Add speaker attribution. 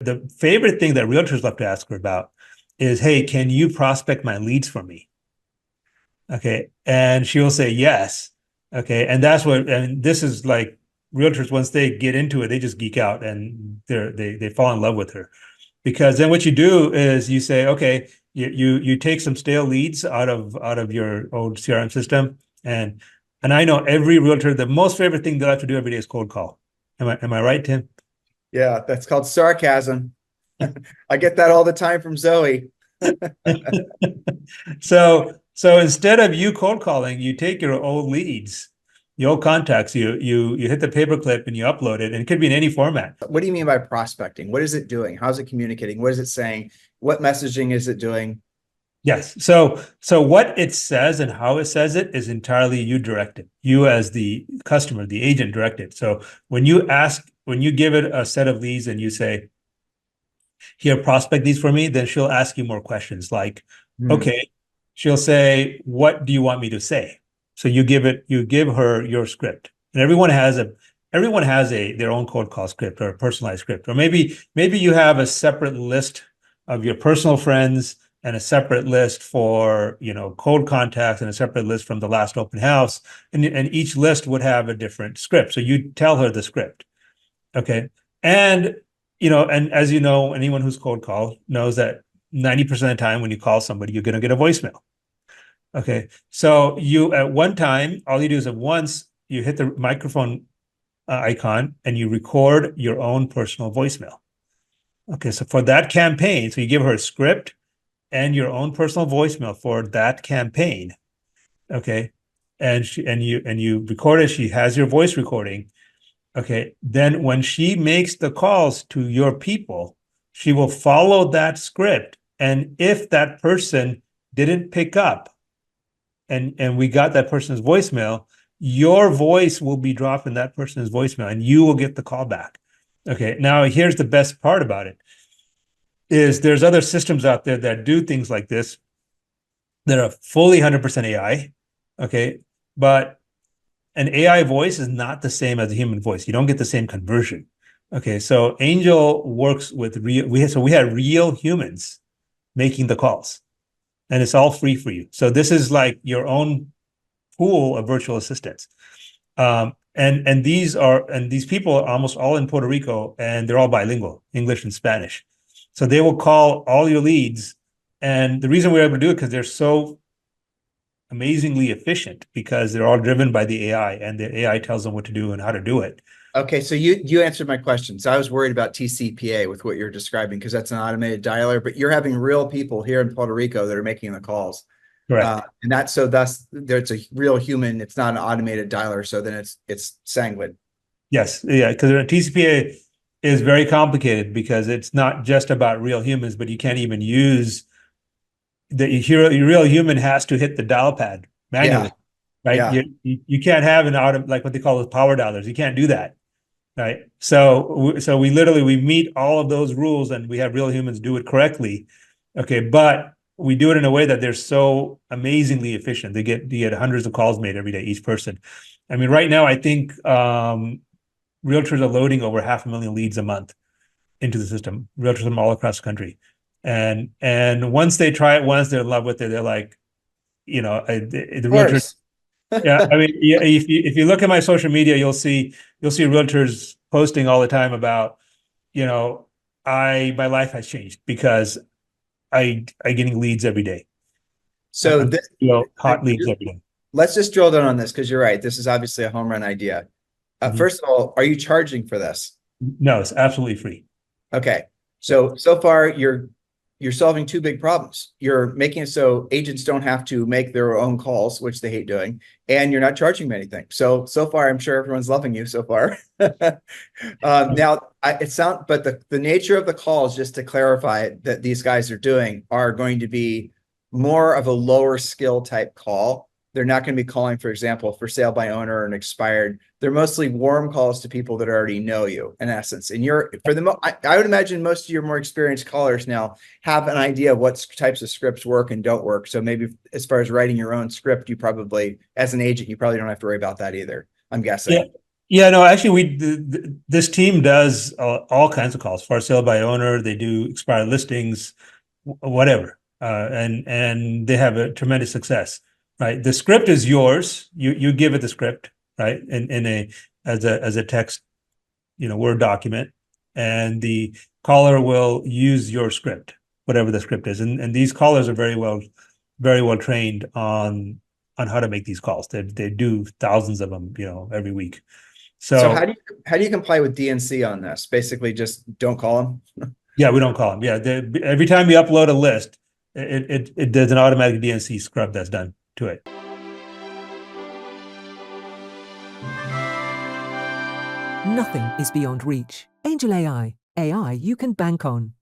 Speaker 1: The favorite thing that realtors love to ask her about is, hey, can you prospect my leads for me? Okay. And she will say yes. Okay. And that's what, and this is like realtors, once they get into it, they just geek out and they fall in love with her. Because then what you do is you say, okay, you take some stale leads out of your old CRM system. And I know every realtor, the most favorite thing they have to do every day is cold call. Am I right, Tim?
Speaker 2: Yeah, that's called sarcasm. I get that all the time from Zoe.
Speaker 1: So instead of you cold calling, you take your old leads, your old contacts, you hit the paperclip and you upload it, and it could be in any format.
Speaker 2: What do you mean by prospecting? What is it doing? How's it communicating? What is it saying? What messaging is it doing?
Speaker 1: Yes. So what it says and how it says it is entirely you directed. You as the customer, the agent directed. So when you give it a set of leads and you say, here, prospect these for me, then she'll ask you more questions like,
Speaker 2: Hmm.
Speaker 1: okay, she'll say, what do you want me to say? So you give her your script. And everyone has their own cold call script or a personalized script. Or maybe you have a separate list of your personal friends and a separate list for, cold contacts and a separate list from the last open house. And each list would have a different script. So you tell her the script. Okay. And and as you know, anyone who's cold called knows that 90% of the time when you call somebody, you're going to get a voicemail. Okay. So you at one time, all you do is at once you hit the microphone icon and you record your own personal voicemail. Okay. So for that campaign, so you give her a script and your own personal voicemail for that campaign. Okay. And you record it. She has your voice recording. Okay. Then when she makes the calls to your people, she will follow that script. And if that person didn't pick up and we got that person's voicemail, your voice will be dropped in that person's voicemail and you will get the call back. Okay. Now here's the best part about it is there's other systems out there that do things like this that are fully 100% AI. Okay. But an AI voice is not the same as a human voice. You don't get the same conversion. Okay, so Angel works with we had real humans making the calls, and it's all free for you. So this is like your own pool of virtual assistants. And these people are almost all in Puerto Rico, and they're all bilingual, English and Spanish. So they will call all your leads, and the reason we're able to do it because they're so amazingly efficient because they're all driven by the AI and the AI tells them what to do and how to do it.
Speaker 2: Okay, so you answered my question. So I was worried about TCPA with what you're describing because that's an automated dialer, but you're having real people here in Puerto Rico that are making the calls.
Speaker 1: Correct.
Speaker 2: And that's so thus there's a real human, it's not an automated dialer, so then it's sanguine.
Speaker 1: Yes. Yeah. Because TCPA is very complicated because it's not just about real humans, but you can't even use the real human has to hit the dial pad
Speaker 2: Yeah,
Speaker 1: manually, right?
Speaker 2: yeah.
Speaker 1: You can't have an auto like what they call those power dialers. You can't do that. Right. So we literally we meet all of those rules and we have real humans do it correctly. Okay, but we do it in a way that they're so amazingly efficient. They get hundreds of calls made every day, each person. I mean, right now I think realtors are loading over 500,000 leads a month into the system. Realtors from all across the country, and once they try it once, they're in love with it. They're like, the
Speaker 2: Of
Speaker 1: realtors.
Speaker 2: course.
Speaker 1: Yeah, I mean, yeah, if you look at my social media, you'll see realtors posting all the time about, you know, I my life has changed because I getting leads every day.
Speaker 2: So
Speaker 1: I'm
Speaker 2: this,
Speaker 1: hot leads every day.
Speaker 2: let's just drill down on this because you're right. This is obviously a home run idea.
Speaker 1: Mhm.
Speaker 2: First of all, are you charging for this?
Speaker 1: No, it's absolutely free.
Speaker 2: Okay.
Speaker 1: Yeah.
Speaker 2: So far you're solving two big problems. You're making it so agents don't have to make their own calls, which they hate doing, and you're not charging them anything. So far, I'm sure everyone's loving you so far. Now, but the nature of the calls, just to clarify, that these guys are doing are going to be more of a lower skill type call. They're not going to be calling, for example, for sale by owner and expired. They're mostly warm calls to people that already know you, in essence. And I would imagine most of your more experienced callers now have an idea of what types of scripts work and don't work. So maybe as far as writing your own script, you probably, as an agent, you probably don't have to worry about that either, I'm
Speaker 1: Yeah.
Speaker 2: guessing.
Speaker 1: Yeah, no, actually, this team does all kinds of calls for sale by owner. They do expired listings, whatever, and they have a tremendous success. Right, the script is yours. You give it the script, right, in a as a text, Word document, and the caller will use your script, whatever the script is, and these callers are very well trained on how to make these calls. They do thousands of them, every week.
Speaker 2: So
Speaker 1: So
Speaker 2: how do you comply with DNC on this? Basically, just don't call them.
Speaker 1: yeah, we don't call them. Yeah, every time you upload a list, there's an automatic DNC scrub that's done to it.
Speaker 3: Nothing is beyond reach. Angel AI. AI you can bank on.